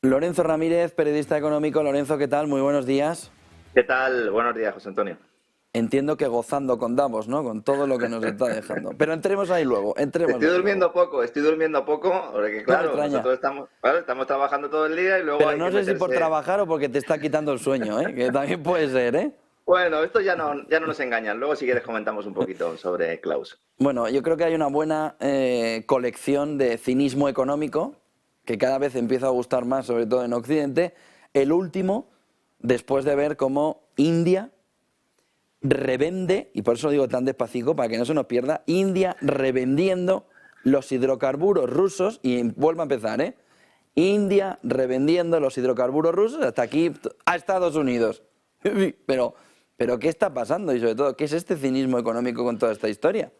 Lorenzo Ramírez, periodista económico. Lorenzo, ¿qué tal? Muy buenos días. ¿Qué tal? Buenos días, José Antonio. Entiendo que gozando con Davos, ¿no? Con todo lo que nos está dejando. Pero entremos ahí luego, entremos ahí luego. Estoy durmiendo poco, porque No me claro, extraña. nosotros estamos trabajando todo el día y luego Pero hay no que sé si por meterse. trabajar o porque te está quitando el sueño, ¿eh? Que también puede ser, ¿eh? Bueno, esto ya no nos engañan. Luego, si quieres, comentamos un poquito sobre Klaus. Bueno, yo creo que hay una buena colección de cinismo económico que cada vez empieza a gustar más, sobre todo en Occidente. El último, después de ver cómo India revende, y por eso lo digo tan despacito para que no se nos pierda, India revendiendo los hidrocarburos rusos, y vuelvo a empezar, ¿eh? India revendiendo los hidrocarburos rusos hasta aquí a Estados Unidos. Pero, pero ¿qué está pasando? Y sobre todo, ¿qué es este cinismo económico con toda esta historia?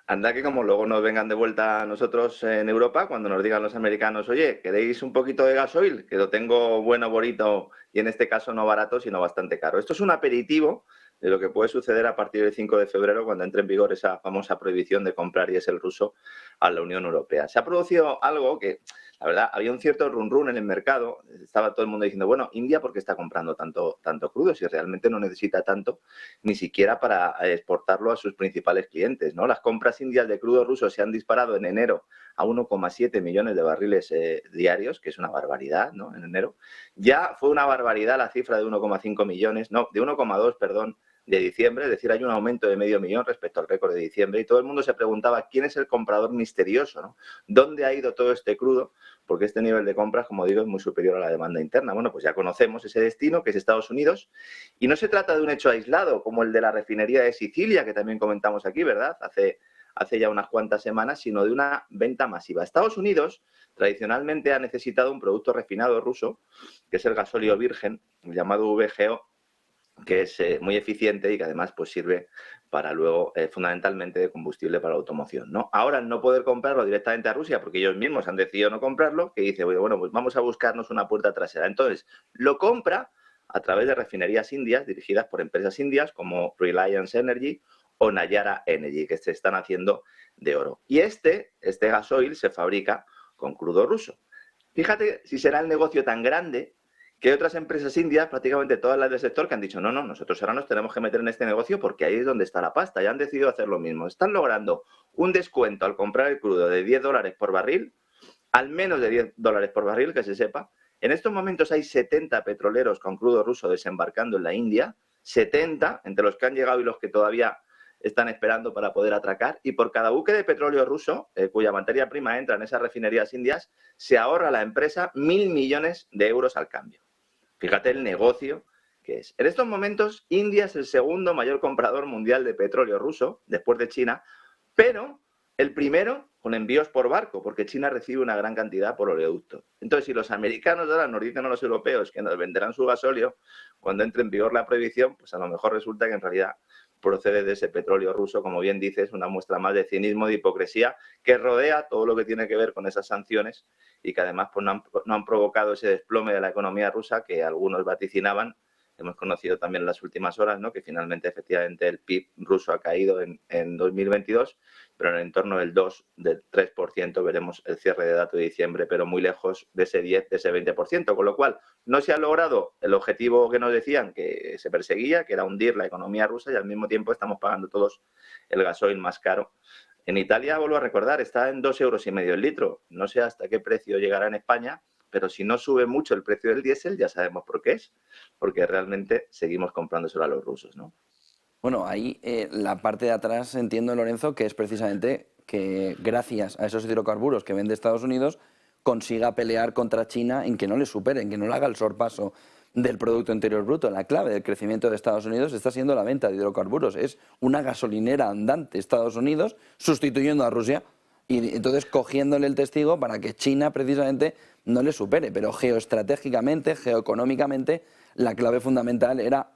Anda que como luego nos vengan de vuelta a nosotros en Europa, cuando nos digan los americanos, oye, ¿queréis un poquito de gasoil? Que lo tengo bueno, bonito y en este caso no barato, sino bastante caro. Esto es un aperitivo de lo que puede suceder a partir del 5 de febrero, cuando entre en vigor esa famosa prohibición de comprar diésel ruso a la Unión Europea. Se ha producido algo que, la verdad, había un cierto run run en el mercado. Estaba todo el mundo diciendo, bueno, India, ¿por qué está comprando tanto crudo? Si realmente no necesita tanto, ni siquiera para exportarlo a sus principales clientes, ¿no? Las compras indias de crudo ruso se han disparado en enero a 1,7 millones de barriles diarios, que es una barbaridad, ¿no? En enero. Ya fue una barbaridad la cifra de 1,5 millones, no, de 1,2, perdón, de diciembre, es decir, hay un aumento de medio millón respecto al récord de diciembre y todo el mundo se preguntaba quién es el comprador misterioso, ¿no? ¿Dónde ha ido todo este crudo? Porque este nivel de compras, como digo, es muy superior a la demanda interna. Bueno, pues ya conocemos ese destino, que es Estados Unidos, y no se trata de un hecho aislado, como el de la refinería de Sicilia, que también comentamos aquí, ¿verdad? Hace ya unas cuantas semanas, sino de una venta masiva. Estados Unidos tradicionalmente ha necesitado un producto refinado ruso, que es el gasóleo virgen, llamado VGO, que es muy eficiente y que además pues sirve para luego fundamentalmente de combustible para la automoción, ¿no? Ahora, al no poder comprarlo directamente a Rusia, porque ellos mismos han decidido no comprarlo, que dice, bueno, pues vamos a buscarnos una puerta trasera. Entonces, lo compra a través de refinerías indias dirigidas por empresas indias como Reliance Energy o Nayara Energy, que se están haciendo de oro. Y este gasoil se fabrica con crudo ruso. Fíjate si será el negocio tan grande que hay otras empresas indias, prácticamente todas las del sector, que han dicho, no, nosotros ahora nos tenemos que meter en este negocio porque ahí es donde está la pasta, y han decidido hacer lo mismo. Están logrando un descuento al comprar el crudo de $10 por barril, al menos de $10 por barril, que se sepa. En estos momentos hay 70 petroleros con crudo ruso desembarcando en la India, 70, entre los que han llegado y los que todavía están esperando para poder atracar, y por cada buque de petróleo ruso, cuya materia prima entra en esas refinerías indias, se ahorra la empresa 1.000 millones de euros al cambio. Fíjate el negocio que es. En estos momentos, India es el segundo mayor comprador mundial de petróleo ruso, después de China, pero el primero con envíos por barco, porque China recibe una gran cantidad por oleoducto. Entonces, si los americanos ahora nos dicen a los europeos que nos venderán su gasóleo cuando entre en vigor la prohibición, pues a lo mejor resulta que en realidad procede de ese petróleo ruso, como bien dices, una muestra más de cinismo, de hipocresía, que rodea todo lo que tiene que ver con esas sanciones y que además pues, no han provocado ese desplome de la economía rusa que algunos vaticinaban. Hemos conocido también en las últimas horas, ¿no?, que finalmente efectivamente el PIB ruso ha caído en 2022, pero en el entorno del 2, del 3% veremos el cierre de dato de diciembre, pero muy lejos de ese 10, de ese 20%, con lo cual no se ha logrado el objetivo que nos decían que se perseguía, que era hundir la economía rusa, y al mismo tiempo estamos pagando todos el gasoil más caro. En Italia, vuelvo a recordar, está en 2,5 € el litro. No sé hasta qué precio llegará en España, pero si no sube mucho el precio del diésel, ya sabemos por qué es, porque realmente seguimos comprándoselo a los rusos, ¿no? Bueno, ahí la parte de atrás entiendo, Lorenzo, que es precisamente que gracias a esos hidrocarburos que vende Estados Unidos consiga pelear contra China en que no le superen, que no le haga el sorpaso del Producto Interior Bruto. La clave del crecimiento de Estados Unidos está siendo la venta de hidrocarburos. Es una gasolinera andante Estados Unidos sustituyendo a Rusia y entonces cogiéndole el testigo para que China precisamente no le supere. Pero geoestratégicamente, geoeconómicamente, la clave fundamental era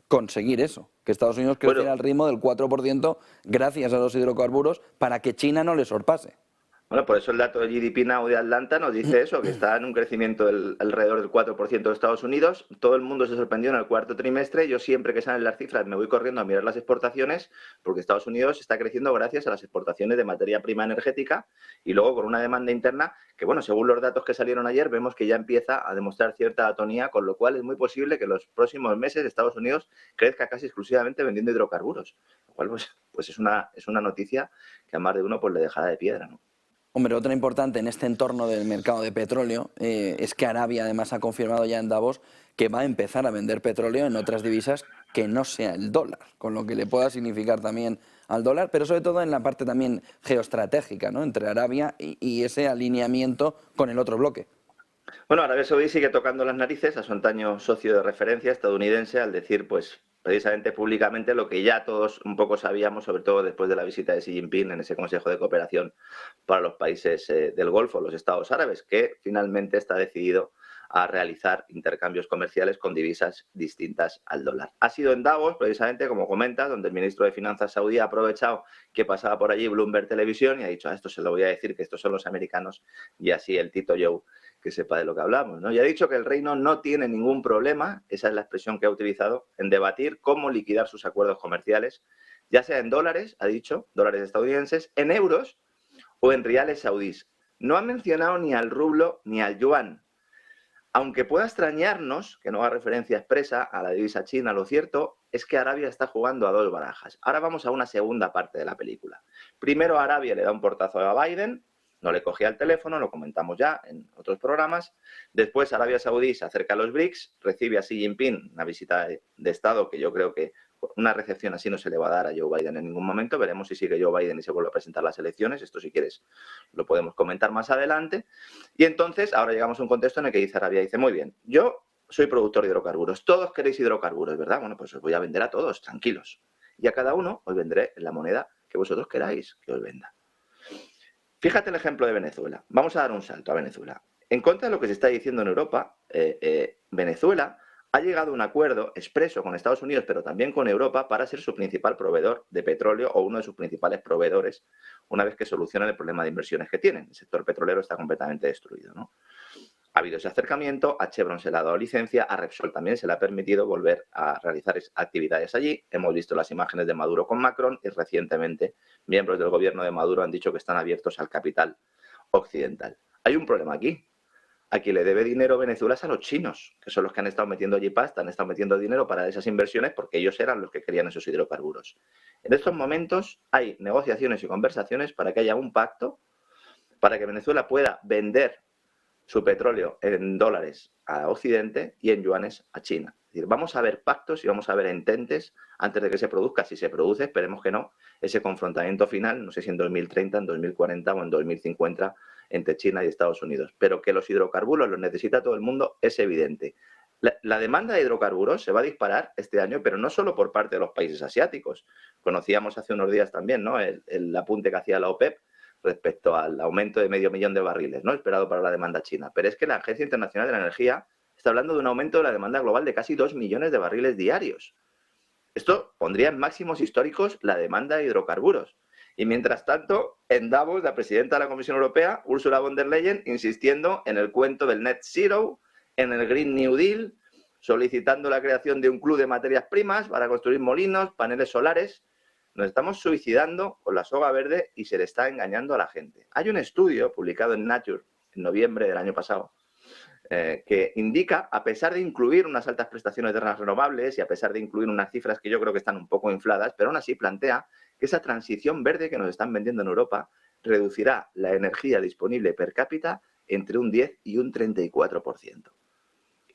conseguir eso, que Estados Unidos creciera Bueno, al ritmo del 4% gracias a los hidrocarburos para que China no le sorpase. Bueno, por eso el dato de GDP Now de Atlanta nos dice eso, que está en un crecimiento alrededor del 4% de Estados Unidos. Todo el mundo se sorprendió en el cuarto trimestre. Yo siempre que salen las cifras me voy corriendo a mirar las exportaciones, porque Estados Unidos está creciendo gracias a las exportaciones de materia prima energética y luego con una demanda interna que, bueno, según los datos que salieron ayer, vemos que ya empieza a demostrar cierta atonía, con lo cual es muy posible que en los próximos meses Estados Unidos crezca casi exclusivamente vendiendo hidrocarburos, lo cual pues es una noticia que a más de uno pues le dejará de piedra, ¿no? Hombre, otra importante en este entorno del mercado de petróleo es que Arabia además ha confirmado ya en Davos que va a empezar a vender petróleo en otras divisas que no sea el dólar, con lo que le pueda significar también al dólar, pero sobre todo en la parte también geoestratégica, ¿no?, entre Arabia y ese alineamiento con el otro bloque. Bueno, Arabia Saudí sigue tocando las narices a su antaño socio de referencia estadounidense al decir, pues, precisamente públicamente lo que ya todos un poco sabíamos, sobre todo después de la visita de Xi Jinping en ese Consejo de Cooperación para los países del Golfo, los Estados Árabes, que finalmente está decidido a realizar intercambios comerciales con divisas distintas al dólar. Ha sido en Davos, precisamente, como comenta, donde el ministro de Finanzas saudí ha aprovechado que pasaba por allí Bloomberg Televisión y ha dicho, a esto se lo voy a decir, que estos son los americanos, y así el Tito Joe que sepa de lo que hablamos, ¿no? Y ha dicho que el reino no tiene ningún problema, esa es la expresión que ha utilizado, en debatir cómo liquidar sus acuerdos comerciales, ya sea en dólares, ha dicho, dólares estadounidenses, en euros o en riales saudíes. No ha mencionado ni al rublo ni al yuan. Aunque pueda extrañarnos que no haga referencia expresa a la divisa china, lo cierto es que Arabia está jugando a dos barajas. Ahora vamos a una segunda parte de la película. Primero Arabia le da un portazo a Biden, no le cogía el teléfono, lo comentamos ya en otros programas. Después Arabia Saudí se acerca a los BRICS, recibe a Xi Jinping, una visita de Estado que yo creo que una recepción así no se le va a dar a Joe Biden en ningún momento. Veremos si sigue Joe Biden y se vuelve a presentar las elecciones. Esto, si quieres, lo podemos comentar más adelante. Y entonces, ahora llegamos a un contexto en el que dice Arabia, dice, muy bien, yo soy productor de hidrocarburos. Todos queréis hidrocarburos, ¿verdad? Bueno, pues os voy a vender a todos, tranquilos. Y a cada uno os vendré en la moneda que vosotros queráis que os venda. Fíjate el ejemplo de Venezuela. Vamos a dar un salto a Venezuela. En contra de lo que se está diciendo en Europa, Venezuela ha llegado a un acuerdo expreso con Estados Unidos, pero también con Europa, para ser su principal proveedor de petróleo o uno de sus principales proveedores una vez que solucionan el problema de inversiones que tienen. El sector petrolero está completamente destruido, ¿no? Ha habido ese acercamiento, a Chevron se le ha dado licencia, a Repsol también se le ha permitido volver a realizar actividades allí. Hemos visto las imágenes de Maduro con Macron y recientemente miembros del gobierno de Maduro han dicho que están abiertos al capital occidental. Hay un problema aquí. A quien le debe dinero Venezuela es a los chinos, que son los que han estado metiendo allí pasta, han estado metiendo dinero para esas inversiones porque ellos eran los que querían esos hidrocarburos. En estos momentos hay negociaciones y conversaciones para que haya un pacto para que Venezuela pueda vender su petróleo en dólares a Occidente y en yuanes a China. Es decir, vamos a ver pactos y vamos a ver ententes antes de que se produzca. Si se produce, esperemos que no, ese confrontamiento final, no sé si en 2030, en 2040 o en 2050, entre China y Estados Unidos. Pero que los hidrocarburos los necesita todo el mundo es evidente. La demanda de hidrocarburos se va a disparar este año, pero no solo por parte de los países asiáticos. Conocíamos hace unos días también, ¿no?, el apunte que hacía la OPEP respecto al aumento de 500.000 de barriles, ¿no?, esperado para la demanda china. Pero es que la Agencia Internacional de la Energía está hablando de un aumento de la demanda global de casi 2 millones de barriles diarios. Esto pondría en máximos históricos la demanda de hidrocarburos. Y mientras tanto, en Davos, la presidenta de la Comisión Europea, Ursula von der Leyen, insistiendo en el cuento del Net Zero, en el Green New Deal, solicitando la creación de un club de materias primas para construir molinos, paneles solares. Nos estamos suicidando con la soga verde y se le está engañando a la gente. Hay un estudio publicado en Nature en noviembre del año pasado que indica, a pesar de incluir unas altas prestaciones de las renovables y a pesar de incluir unas cifras que yo creo que están un poco infladas, pero aún así plantea que esa transición verde que nos están vendiendo en Europa reducirá la energía disponible per cápita entre un 10 y un 34%.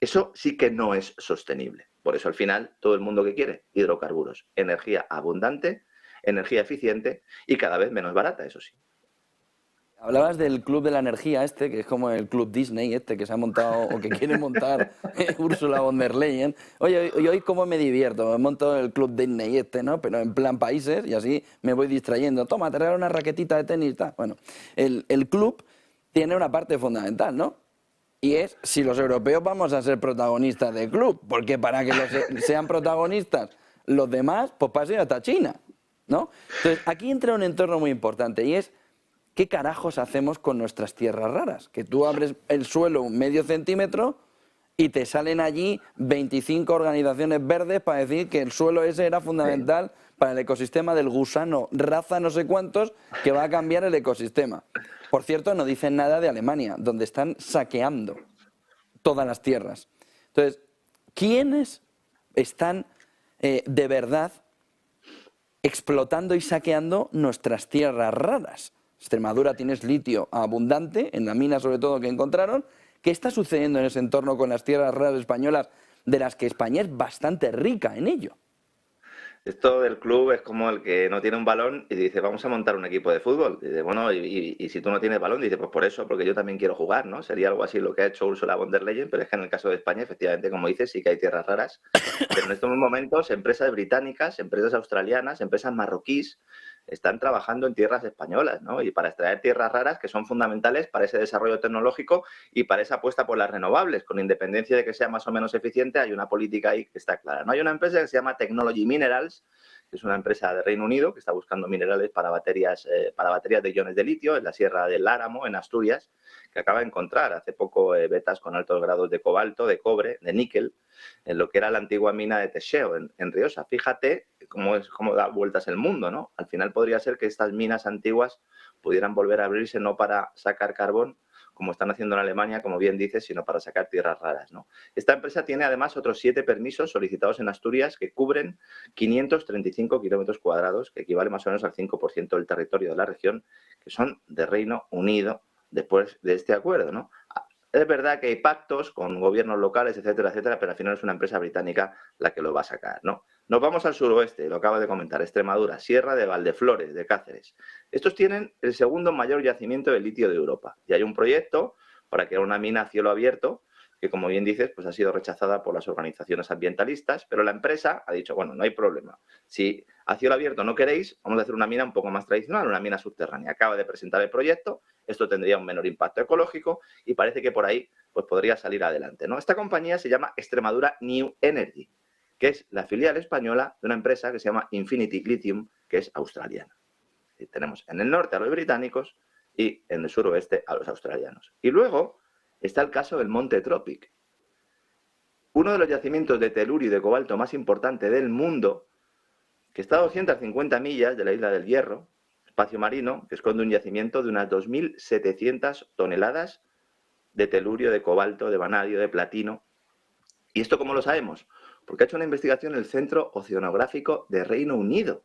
Eso sí que no es sostenible. Por eso, al final, todo el mundo que quiere hidrocarburos, energía abundante, energía eficiente y cada vez menos barata, eso sí. Hablabas del Club de la Energía que es como el Club Disney que se ha montado o que quiere montar Ursula von der Leyen. Oye, hoy cómo me divierto, me monto el Club Disney ¿no? Pero en plan países y así me voy distrayendo. Toma, te regalo una raquetita de tenis. Bueno, el club tiene una parte fundamental, ¿no? Y es si los europeos vamos a ser protagonistas del club, porque para que sean protagonistas los demás, pues pasen hasta China, ¿no? Entonces, aquí entra un entorno muy importante y es ¿qué carajos hacemos con nuestras tierras raras? Que tú abres el suelo un medio centímetro y te salen allí 25 organizaciones verdes para decir que el suelo ese era fundamental para el ecosistema del gusano, raza no sé cuántos, que va a cambiar el ecosistema. Por cierto, no dicen nada de Alemania, donde están saqueando todas las tierras. Entonces, ¿quiénes están de verdad explotando y saqueando nuestras tierras raras? Extremadura tienes litio abundante, en la mina sobre todo que encontraron. ¿Qué está sucediendo en ese entorno con las tierras raras españolas, de las que España es bastante rica en ello? Esto del club es como el que no tiene un balón y dice, vamos a montar un equipo de fútbol. Y dice, bueno, y si tú no tienes balón, dice, pues por eso, porque yo también quiero jugar, ¿no? Sería algo así lo que ha hecho Ursula von der Leyen, pero es que en el caso de España, efectivamente, como dices, sí que hay tierras raras. Pero en estos momentos, empresas británicas, empresas australianas, empresas marroquíes, están trabajando en tierras españolas, ¿no? Y para extraer tierras raras que son fundamentales para ese desarrollo tecnológico y para esa apuesta por las renovables. Con independencia de que sea más o menos eficiente, hay una política ahí que está clara, ¿no? Hay una empresa que se llama Technology Minerals, que es una empresa de Reino Unido que está buscando minerales para baterías de iones de litio en la Sierra del Álamo, en Asturias, que acaba de encontrar hace poco vetas con altos grados de cobalto, de cobre, de níquel, en lo que era la antigua mina de Teseo, en Riosa. Fíjate cómo da vueltas el mundo, ¿no? Al final podría ser que estas minas antiguas pudieran volver a abrirse no para sacar carbón, como están haciendo en Alemania, como bien dices, sino para sacar tierras raras, ¿no? Esta empresa tiene además otros 7 permisos solicitados en Asturias que cubren 535 kilómetros cuadrados, que equivale más o menos al 5% del territorio de la región, que son de Reino Unido después de este acuerdo, ¿no? Es verdad que hay pactos con gobiernos locales, etcétera, etcétera, pero al final es una empresa británica la que lo va a sacar, ¿no? Nos vamos al suroeste, lo acabo de comentar, Extremadura, Sierra de Valdeflores, de Cáceres. Estos tienen el segundo mayor yacimiento de litio de Europa y hay un proyecto para crear una mina a cielo abierto que, como bien dices, pues ha sido rechazada por las organizaciones ambientalistas, pero la empresa ha dicho, bueno, no hay problema. Si a cielo abierto no queréis, vamos a hacer una mina un poco más tradicional, una mina subterránea. Acaba de presentar el proyecto, esto tendría un menor impacto ecológico y parece que por ahí pues podría salir adelante, ¿no? Esta compañía se llama Extremadura New Energy, que es la filial española de una empresa que se llama Infinity Lithium, que es australiana. Y tenemos en el norte a los británicos y en el suroeste a los australianos. Y luego está el caso del Monte Tropic, uno de los yacimientos de telurio y de cobalto más importante del mundo, que está a 250 millas de la isla del Hierro, espacio marino, que esconde un yacimiento de unas 2.700 toneladas de telurio, de cobalto, de vanadio, de platino. ¿Y esto cómo lo sabemos? Porque ha hecho una investigación el Centro Oceanográfico de Reino Unido,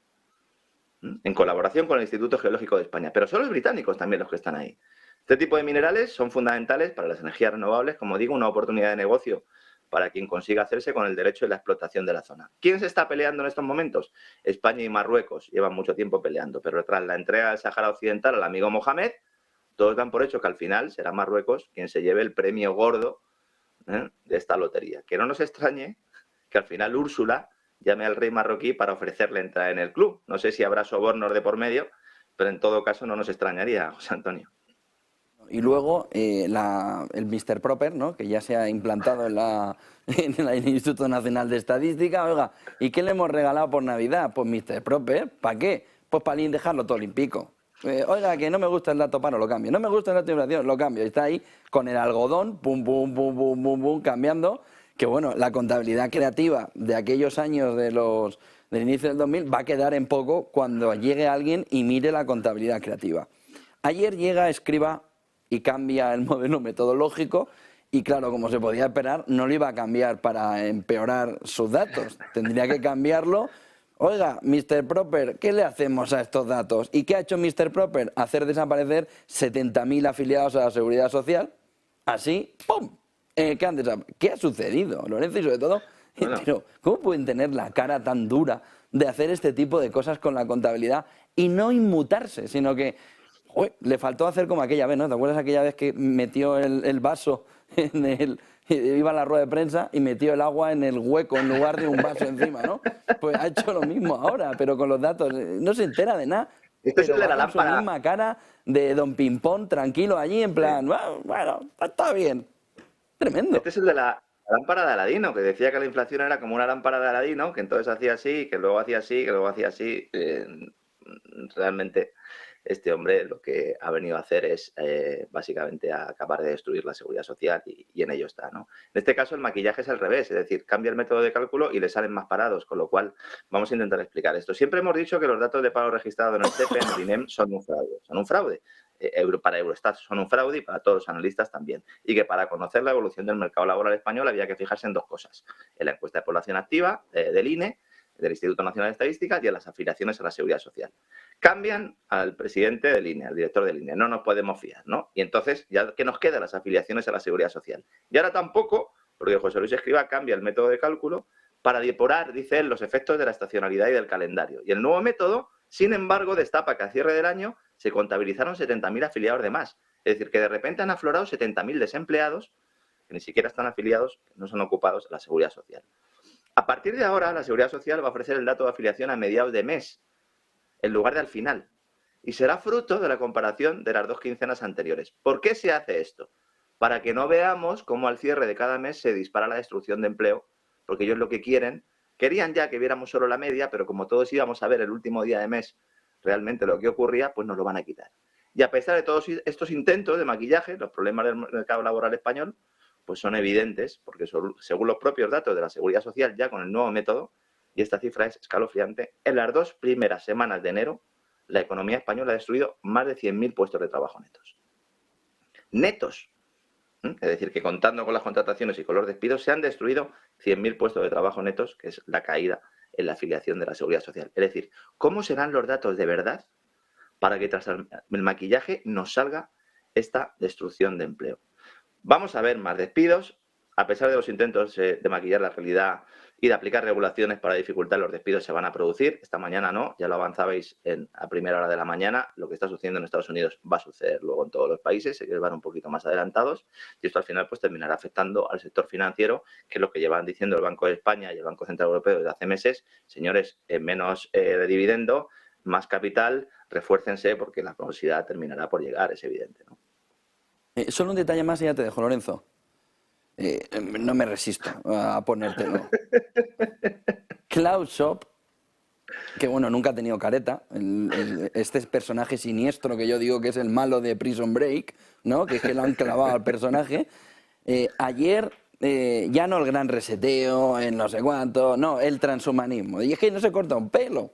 en colaboración con el Instituto Geológico de España. Pero son los británicos también los que están ahí. Este tipo de minerales son fundamentales para las energías renovables, como digo, una oportunidad de negocio para quien consiga hacerse con el derecho de la explotación de la zona. ¿Quién se está peleando en estos momentos? España y Marruecos llevan mucho tiempo peleando, pero tras la entrega del Sáhara Occidental al amigo Mohamed, todos dan por hecho que al final será Marruecos quien se lleve el premio gordo de esta lotería. Que no nos extrañe que al final Úrsula llame al rey marroquí para ofrecerle entrar en el club. No sé si habrá sobornos de por medio, pero en todo caso no nos extrañaría, José Antonio. Y luego el Mr. Proper, ¿no? Que ya se ha implantado en el Instituto Nacional de Estadística. Oiga, ¿y qué le hemos regalado por Navidad? Pues Mr. Proper, ¿para qué? Pues para dejarlo todo limpico. Oiga, que no me gusta el dato paro, lo cambio. No me gusta el dato de inflación, lo cambio. Y está ahí con el algodón, pum, pum, pum, pum, pum, pum, cambiando. Que bueno, la contabilidad creativa de aquellos años del inicio del 2000 va a quedar en poco cuando llegue alguien y mire la contabilidad creativa. Ayer llega Escriba y cambia el modelo metodológico y claro, como se podía esperar, no lo iba a cambiar para empeorar sus datos. Tendría que cambiarlo. Oiga, Mr. Proper, ¿qué le hacemos a estos datos? ¿Y qué ha hecho Mr. Proper? Hacer desaparecer 70.000 afiliados a la Seguridad Social. Así, ¡pum! ¿Qué ha sucedido, Lorenzo? Y sobre todo, bueno, pero ¿cómo pueden tener la cara tan dura de hacer este tipo de cosas con la contabilidad y no inmutarse, sino que le faltó hacer como aquella vez, ¿no? ¿Te acuerdas aquella vez que metió el vaso iba a la rueda de prensa y metió el agua en el hueco en lugar de un vaso encima, ¿no? Pues ha hecho lo mismo ahora, pero con los datos. No se entera de nada. Este es el de la lámpara. Su misma cara de Don Pimpón, tranquilo allí, en plan, sí. Bueno, está bien. Tremendo. Este es el de la lámpara de Aladino, que decía que la inflación era como una lámpara de Aladino, que entonces hacía así, que luego hacía así, que luego hacía así. Realmente este hombre lo que ha venido a hacer es básicamente a acabar de destruir la seguridad social y en ello está, ¿no? En este caso el maquillaje es al revés, es decir, cambia el método de cálculo y le salen más parados, con lo cual vamos a intentar explicar esto. Siempre hemos dicho que los datos de paro registrado en el CEPE, en el INEM, son un fraude. Para Eurostat son un fraude y para todos los analistas también. Y que para conocer la evolución del mercado laboral español había que fijarse en dos cosas. En la encuesta de población activa del INE, del Instituto Nacional de Estadística, y en las afiliaciones a la Seguridad Social. Cambian al presidente del INE, al director del INE. No nos podemos fiar, ¿no? Y entonces, ¿ya qué nos queda? Las afiliaciones a la Seguridad Social. Y ahora tampoco, porque José Luis Escrivá cambia el método de cálculo para depurar, dice él, los efectos de la estacionalidad y del calendario. Y el nuevo método, sin embargo, destapa que a cierre del año se contabilizaron 70.000 afiliados de más. Es decir, que de repente han aflorado 70.000 desempleados que ni siquiera están afiliados, que no son ocupados a la Seguridad Social. A partir de ahora, la Seguridad Social va a ofrecer el dato de afiliación a mediados de mes, en lugar de al final. Y será fruto de la comparación de las 2 quincenas anteriores. ¿Por qué se hace esto? Para que no veamos cómo al cierre de cada mes se dispara la destrucción de empleo, porque ellos lo que querían ya que viéramos solo la media, pero como todos íbamos a ver el último día de mes realmente lo que ocurría, pues nos lo van a quitar. Y a pesar de todos estos intentos de maquillaje, los problemas del mercado laboral español pues son evidentes, porque según los propios datos de la Seguridad Social, ya con el nuevo método, y esta cifra es escalofriante, en las 2 primeras semanas de enero, la economía española ha destruido más de 100.000 puestos de trabajo netos. Netos. Es decir, que contando con las contrataciones y con los despidos, se han destruido 100.000 puestos de trabajo netos, que es la caída en la afiliación de la Seguridad Social. Es decir, ¿cómo serán los datos de verdad para que tras el maquillaje nos salga esta destrucción de empleo? Vamos a ver más despidos, a pesar de los intentos de maquillar la realidad y de aplicar regulaciones para dificultar los despidos se van a producir. Esta mañana no, ya lo avanzabais a primera hora de la mañana. Lo que está sucediendo en Estados Unidos va a suceder luego en todos los países, ellos van un poquito más adelantados y esto al final pues terminará afectando al sector financiero, que es lo que llevan diciendo el Banco de España y el Banco Central Europeo desde hace meses. Señores, menos de dividendo, más capital, refuércense porque la morosidad terminará por llegar, es evidente, ¿no? Solo un detalle más y ya te dejo, Lorenzo. No me resisto a ponértelo. Klaus Schwab, que bueno, nunca ha tenido careta, este personaje siniestro que yo digo que es el malo de Prison Break, ¿no? Que es que lo han clavado al personaje. Ayer, ya no el gran reseteo, el no sé cuánto, no, el transhumanismo. Y es que no se corta un pelo.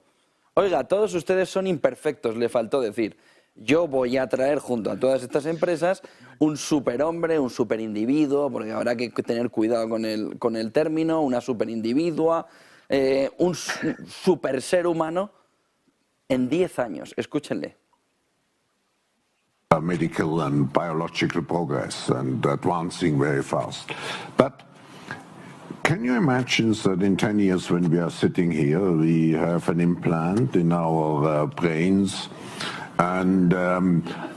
Oiga, todos ustedes son imperfectos, le faltó decir. Yo voy a traer junto a todas estas empresas un superhombre, un superindividuo, porque habrá que tener cuidado con el término, una superindividua, un super ser humano en 10 años. Escúchenle. Medical and biological progress and advancing very fast. But can you imagine that in 10 years when we are sitting here, we have an implant in our brains? And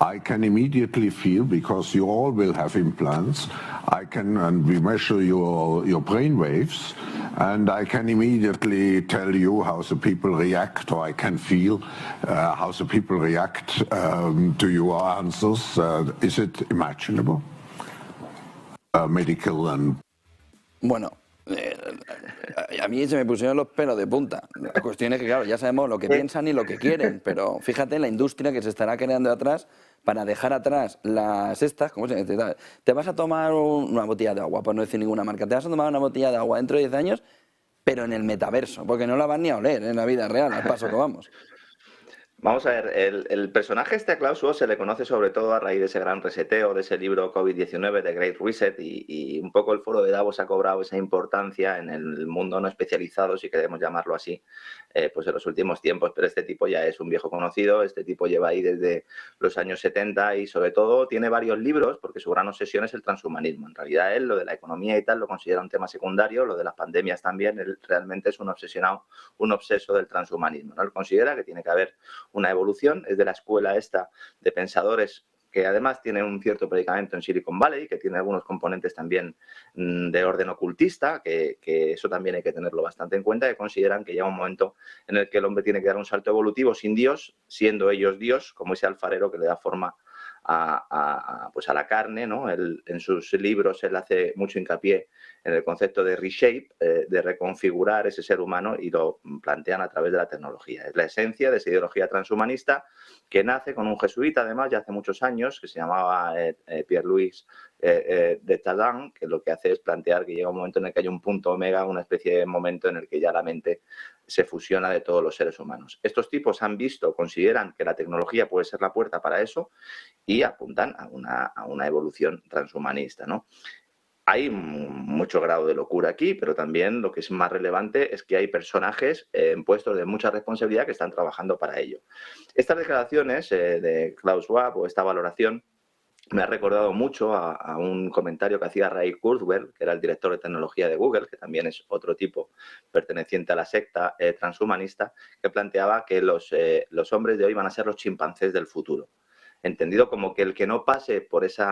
I can immediately feel, because you all will have implants, and we measure your brain waves, and I can immediately tell you how the people react, or I can feel how the people react to your answers. Is it imaginable? Medical and... Bueno, a mí se me pusieron los pelos de punta. La cuestión es que, claro, ya sabemos lo que piensan y lo que quieren, pero fíjate la industria que se estará creando atrás para dejar atrás las estas, ¿cómo se dice? Te vas a tomar una botella de agua, por no decir ninguna marca, te vas a tomar una botella de agua dentro de 10 años, pero en el metaverso, porque no la van ni a oler en la vida real, al paso que vamos. Vamos a ver, el personaje a Klaus Schwab se le conoce sobre todo a raíz de ese gran reseteo, de ese libro COVID-19, de Great Reset, y un poco el foro de Davos ha cobrado esa importancia en el mundo no especializado, si queremos llamarlo así, pues en los últimos tiempos. Pero este tipo ya es un viejo conocido, este tipo lleva ahí desde los años 70 y sobre todo tiene varios libros porque su gran obsesión es el transhumanismo. En realidad él lo de la economía y tal lo considera un tema secundario, lo de las pandemias también, él realmente es un obsesionado, un obseso del transhumanismo, ¿no? Él considera que tiene que haber una evolución, es de la escuela esta de pensadores que además tiene un cierto predicamento en Silicon Valley, que tiene algunos componentes también de orden ocultista, que eso también hay que tenerlo bastante en cuenta, que consideran que llega un momento en el que el hombre tiene que dar un salto evolutivo sin Dios, siendo ellos Dios, como ese alfarero que le da forma pues a la carne, ¿no? En sus libros él hace mucho hincapié en el concepto de reshape, de reconfigurar ese ser humano, y lo plantean a través de la tecnología. Es la esencia de esa ideología transhumanista que nace con un jesuita, además, ya hace muchos años, que se llamaba Pierre-Louis de Tadan, que lo que hace es plantear que llega un momento en el que hay un punto omega, una especie de momento en el que ya la mente se fusiona de todos los seres humanos. Estos tipos han visto, consideran que la tecnología puede ser la puerta para eso y apuntan a una evolución transhumanista, ¿no? Hay mucho grado de locura aquí, pero también lo que es más relevante es que hay personajes en puestos de mucha responsabilidad que están trabajando para ello. Estas declaraciones de Klaus Schwab, o esta valoración, me ha recordado mucho a un comentario que hacía Ray Kurzweil, que era el director de tecnología de Google, que también es otro tipo perteneciente a la secta transhumanista, que planteaba que los hombres de hoy van a ser los chimpancés del futuro. Entendido como que el que no pase por ese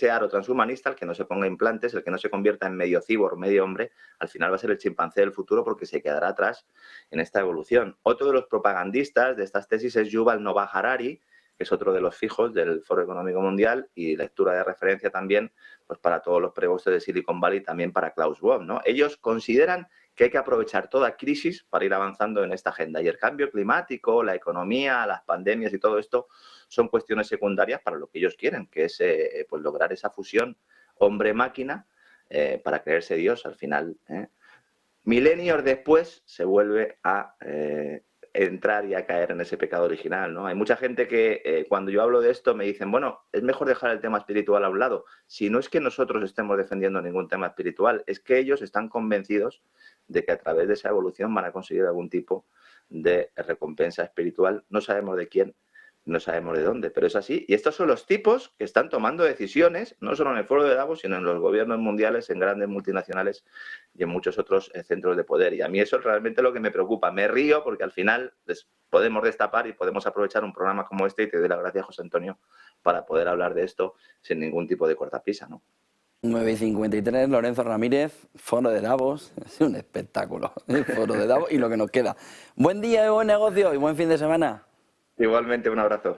aro transhumanista, el que no se ponga implantes, el que no se convierta en medio cíborg, medio hombre, al final va a ser el chimpancé del futuro, porque se quedará atrás en esta evolución. Otro de los propagandistas de estas tesis es Yuval Noah Harari, que es otro de los fijos del Foro Económico Mundial y lectura de referencia también, pues, para todos los prebostes de Silicon Valley, también para Klaus Schwab, ¿no? Ellos consideran que hay que aprovechar toda crisis para ir avanzando en esta agenda. Y el cambio climático, la economía, las pandemias y todo esto son cuestiones secundarias para lo que ellos quieren, que es pues lograr esa fusión hombre-máquina para creerse Dios al final. Milenios después se vuelve a entrar y a caer en ese pecado original, ¿no? Hay mucha gente que cuando yo hablo de esto me dicen, bueno, es mejor dejar el tema espiritual a un lado. Si no es que nosotros estemos defendiendo ningún tema espiritual, es que ellos están convencidos de que a través de esa evolución van a conseguir algún tipo de recompensa espiritual. No sabemos de quién, no sabemos de dónde, pero es así. Y estos son los tipos que están tomando decisiones, no solo en el Foro de Davos, sino en los gobiernos mundiales, en grandes multinacionales y en muchos otros centros de poder. Y a mí eso es realmente lo que me preocupa. Me río porque al final podemos destapar y podemos aprovechar un programa como este, y te doy las gracias, José Antonio, para poder hablar de esto sin ningún tipo de cortapisa, ¿no? 9:53, Lorenzo Ramírez, Foro de Davos, es un espectáculo, el Foro de Davos y lo que nos queda. Buen día y buen negocio y buen fin de semana. Igualmente, un abrazo.